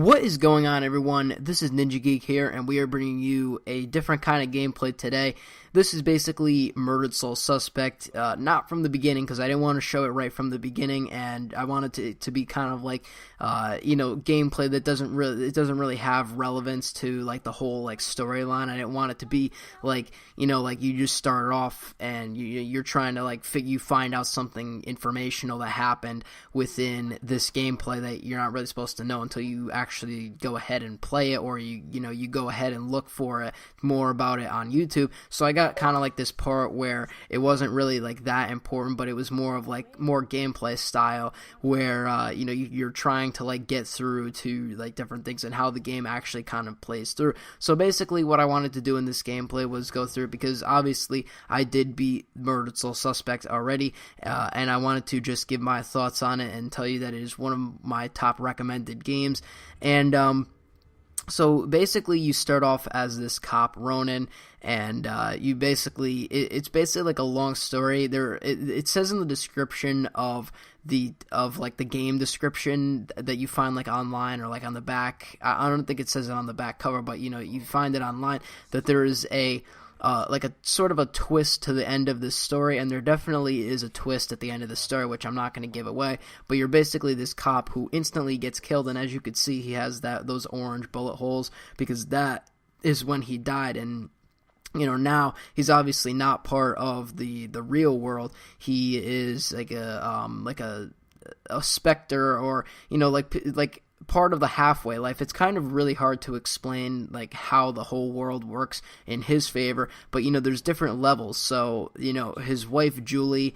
What is going on, everyone? This is Ninja Geek here, and we are bringing you a different kind of gameplay today. This is basically Murdered Soul Suspect, not from the beginning, because I didn't want to show it right from the beginning, and I wanted it to be kind of like, gameplay that doesn't really have relevance to, like, the whole, like, storyline. I didn't want it to be, like, like you just start off, and you're trying to, like, you find out something informational that happened within this gameplay that you're not really supposed to know until you actually go ahead and play it, or you go ahead and look for it more about it on YouTube. So I got kind of like this part where it wasn't really like that important, but it was more of like more gameplay style where you're trying to like get through to like different things and how the game actually kind of plays through. So basically what I wanted to do in this gameplay was go through, because obviously I did beat Murdered Soul Suspect already, and I wanted to just give my thoughts on it and tell you that it is one of my top recommended games. And so basically you start off as this cop, Ronan, and it's basically like a long story. It says in the description of the game description that you find like online or like on the back. I don't think it says it on the back cover, but you find it online that there is a like a sort of a twist to the end of this story, and there definitely is a twist at the end of the story, which I'm not going to give away, but you're basically this cop who instantly gets killed, and as you could see, he has those orange bullet holes, because that is when he died. And now he's obviously not part of the real world. He is like a specter, or like part of the halfway life. It's kind of really hard to explain like how the whole world works in his favor, but there's different levels. So his wife Julia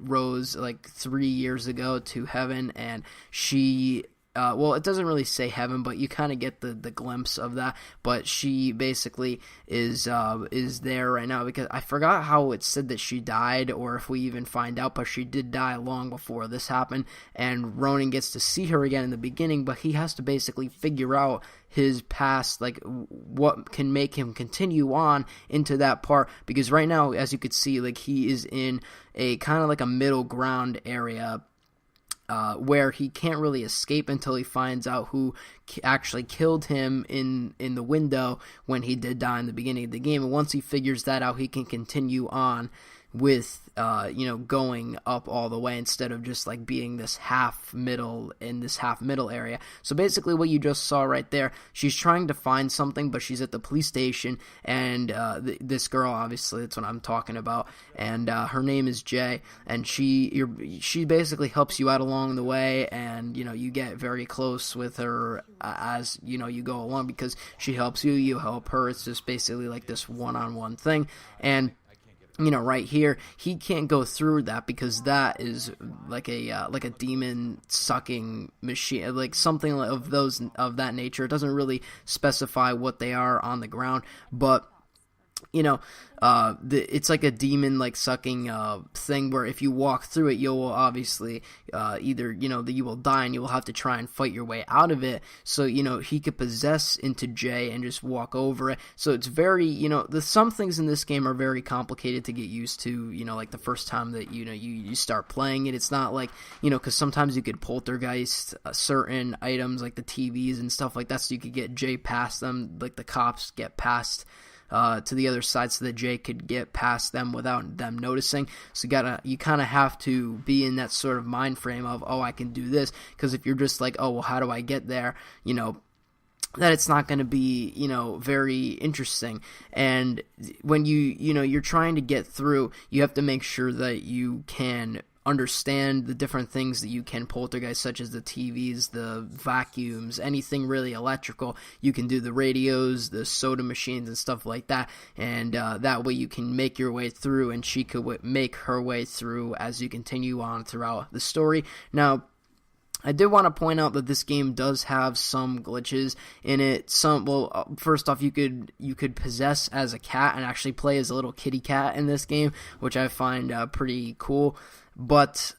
rose like 3 years ago to heaven, and she well, it doesn't really say heaven, but you kind of get the glimpse of that. But she basically is there right now, because I forgot how it said that she died, or if we even find out, but she did die long before this happened. And Ronan gets to see her again in the beginning, but he has to basically figure out his past, like what can make him continue on into that part, because right now, as you could see, like he is in a kind of like a middle ground area, where he can't really escape until he finds out who actually killed him in the window when he did die in the beginning of the game. And once he figures that out, he can continue on with going up all the way, instead of just like being this half middle area. So basically what you just saw right there, she's trying to find something, but she's at the police station, and this girl, obviously that's what I'm talking about, and her name is Jay, and she basically helps you out along the way, and you get very close with her as you go along, because she helps you help her. It's just basically like this one-on-one thing. And right here, he can't go through that, because that is like a demon sucking machine, like something of that nature. It doesn't really specify what they are on the ground, but it's like a demon like sucking thing, where if you walk through it, you will obviously either you will die, and you will have to try and fight your way out of it. So he could possess into Jay and just walk over it. So it's very some things in this game are very complicated to get used to. Like the first time that you start playing it, it's not like because sometimes you could poltergeist certain items like the TVs and stuff like that, so you could get Jay past them, like the cops get past to the other side, so that Jay could get past them without them noticing. So you kind of have to be in that sort of mind frame of, oh, I can do this, because if you're just like, oh, well, how do I get there, that it's not going to be, very interesting. And when you're trying to get through, you have to make sure that you can understand the different things that you can poltergeist, such as the TVs, the vacuums, anything really electrical. You can do the radios, the soda machines, and stuff like that, and that way you can make your way through, and she could make her way through as you continue on throughout the story. Now, I did want to point out that this game does have some glitches in it. First off, you could possess as a cat and actually play as a little kitty cat in this game, which I find pretty cool. But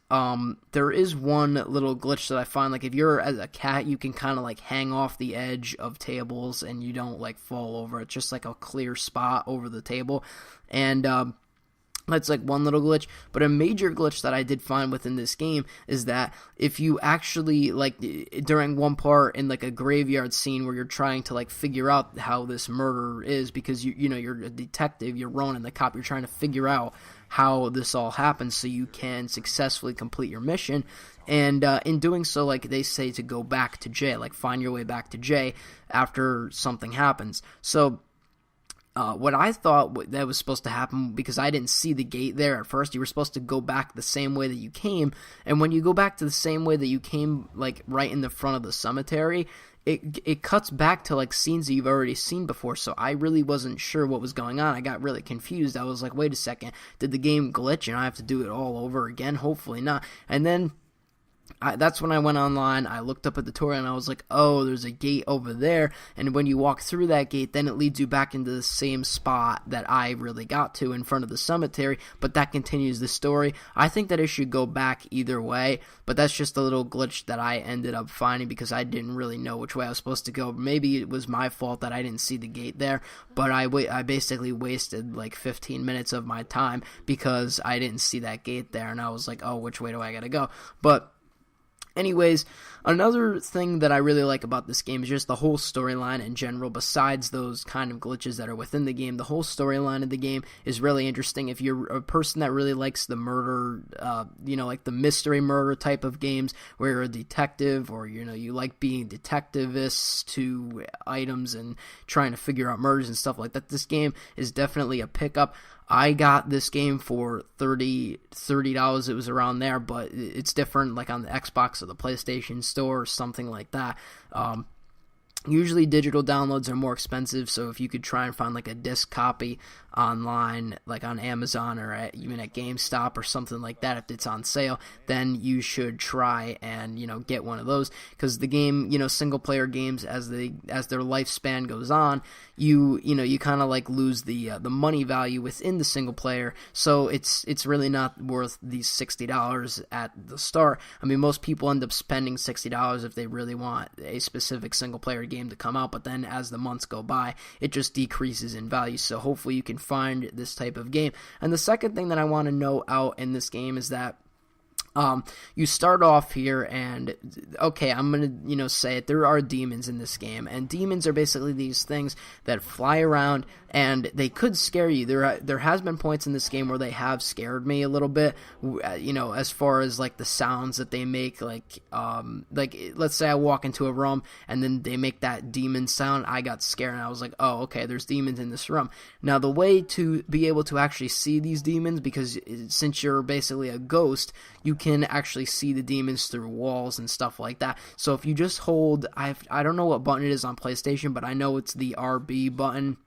there is one little glitch that I find, like if you're as a cat, you can kind of like hang off the edge of tables and you don't like fall over. It's just like a clear spot over the table. And That's like one little glitch, but a major glitch that I did find within this game is that if you actually, like, during one part in like a graveyard scene where you're trying to like figure out how this murder is, because you know you're a detective, you're Ronan the cop, you're trying to figure out how this all happens so you can successfully complete your mission. And in doing so, like, they say to go back to J, like find your way back to J after something happens. So what I thought that was supposed to happen, because I didn't see the gate there at first, you were supposed to go back the same way that you came, and when you go back to the same way that you came, like right in the front of the cemetery, it cuts back to like scenes that you've already seen before. So I really wasn't sure what was going on. I got really confused. I was like, wait a second, did the game glitch and I have to do it all over again? Hopefully not. And then that's when I went online, I looked up at the tutorial, and I was like, oh, there's a gate over there, and when you walk through that gate, then it leads you back into the same spot that I really got to in front of the cemetery, but that continues the story. I think that it should go back either way, but that's just a little glitch that I ended up finding because I didn't really know which way I was supposed to go. Maybe it was my fault that I didn't see the gate there, but I basically wasted like 15 minutes of my time because I didn't see that gate there, and I was like, oh, which way do I gotta go? But anyways, another thing that I really like about this game is just the whole storyline in general. Besides those kind of glitches that are within the game, the whole storyline of the game is really interesting. If you're a person that really likes the murder, like the mystery murder type of games where you're a detective, or, you like being detectivists to items and trying to figure out murders and stuff like that, this game is definitely a pickup. I got this game for $30. It was around there, but it's different like on the Xbox or the PlayStation Store or something like that. Usually digital downloads are more expensive, so if you could try and find like a disc copy online, like on Amazon or even at GameStop or something like that, if it's on sale, then you should try and get one of those, because the game, single player games, as their lifespan goes on, you kind of like lose the money value within the single player, so it's really not worth these $60 at the start. I mean, most people end up spending $60 if they really want a specific single player game to come out, but then as the months go by, it just decreases in value. So hopefully you can find this type of game. And the second thing that I want to note out in this game is that you start off here, and okay, I'm gonna say it, there are demons in this game, and demons are basically these things that fly around, and they could scare you. There has been points in this game where they have scared me a little bit, as far as like the sounds that they make, like let's say I walk into a room and then they make that demon sound. I got scared and I was like, oh, okay, there's demons in this room. Now the way to be able to actually see these demons, because since you're basically a ghost, you can actually see the demons through walls and stuff like that. So if you just hold, I don't know what button it is on PlayStation, but I know it's the RB button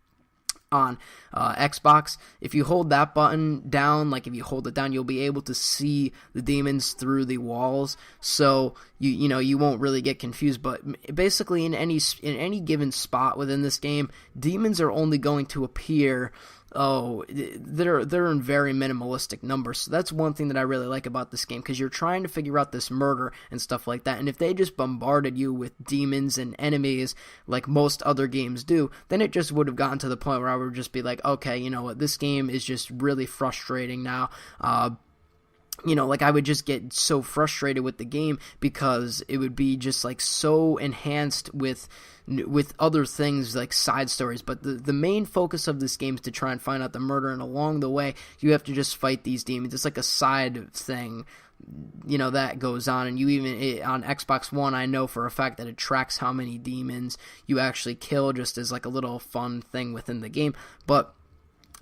on Xbox. If you hold that button down, like if you hold it down, you'll be able to see the demons through the walls, so you won't really get confused. But basically in any given spot within this game, demons are only going to appear, they're in very minimalistic numbers. So that's one thing that I really like about this game, because you're trying to figure out this murder and stuff like that, and if they just bombarded you with demons and enemies like most other games do, then it just would have gotten to the point where I would just be like, okay, you know what, this game is just really frustrating now. Like I would just get so frustrated with the game because it would be just like so enhanced with other things like side stories. But the main focus of this game is to try and find out the murder, and along the way you have to just fight these demons. It's like a side thing that goes on, and on Xbox One, I know for a fact that it tracks how many demons you actually kill, just as like a little fun thing within the game. But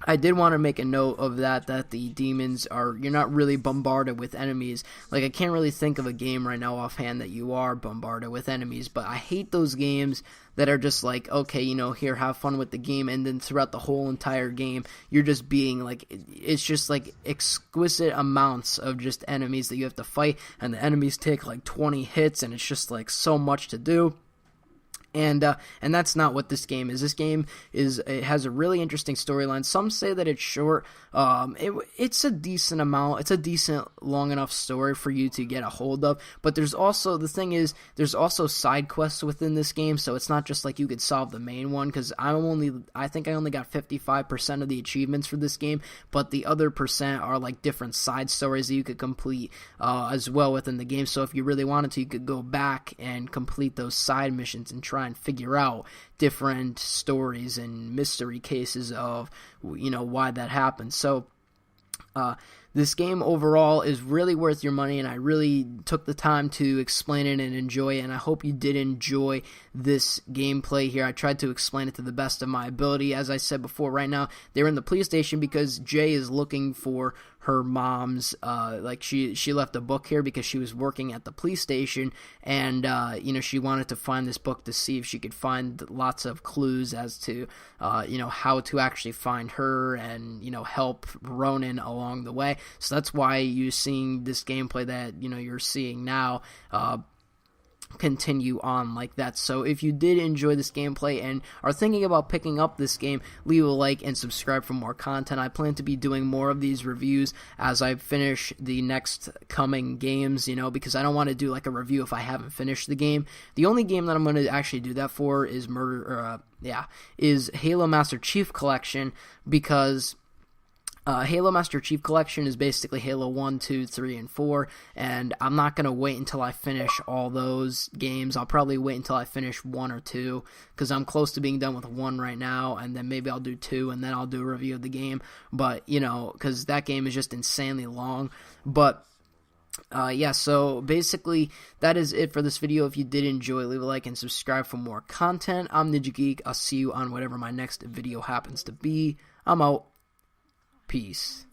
I did want to make a note of that the demons you're not really bombarded with enemies. Like, I can't really think of a game right now offhand that you are bombarded with enemies, but I hate those games that are just like, okay, here, have fun with the game, and then throughout the whole entire game, you're just being like, it's just like exquisite amounts of just enemies that you have to fight, and the enemies take like 20 hits, and it's just like so much to do. And that's not what this game is. This game it has a really interesting storyline. Some say that it's short. It's a decent amount. It's a decent long enough story for you to get a hold of. But there's also there's also side quests within this game, so it's not just like you could solve the main one. Because I think I only got 55% of the achievements for this game, but the other percent are like different side stories that you could complete as well within the game. So if you really wanted to, you could go back and complete those side missions and try and figure out different stories and mystery cases of why that happened. So this game overall is really worth your money, and I really took the time to explain it and enjoy it, and I hope you did enjoy this gameplay here. I tried to explain it to the best of my ability. As I said before, right now they're in the police station because Jay is looking for her mom's, she left a book here because she was working at the police station, and she wanted to find this book to see if she could find lots of clues as to how to actually find her and help Ronan along the way. So that's why you're seeing this gameplay that you're seeing now continue on like that. So if you did enjoy this gameplay and are thinking about picking up this game, leave a like and subscribe for more content. I plan to be doing more of these reviews as I finish the next coming games, because I don't want to do like a review if I haven't finished the game. The only game that I'm going to actually do that for is is Halo Master Chief Collection, because Halo Master Chief Collection is basically Halo 1, 2, 3, and 4, and I'm not going to wait until I finish all those games. I'll probably wait until I finish 1 or 2, because I'm close to being done with 1 right now, and then maybe I'll do 2, and then I'll do a review of the game, but, because that game is just insanely long. But so basically that is it for this video. If you did enjoy, leave a like and subscribe for more content. I'm Ninja Geek. I'll see you on whatever my next video happens to be. I'm out. Peace.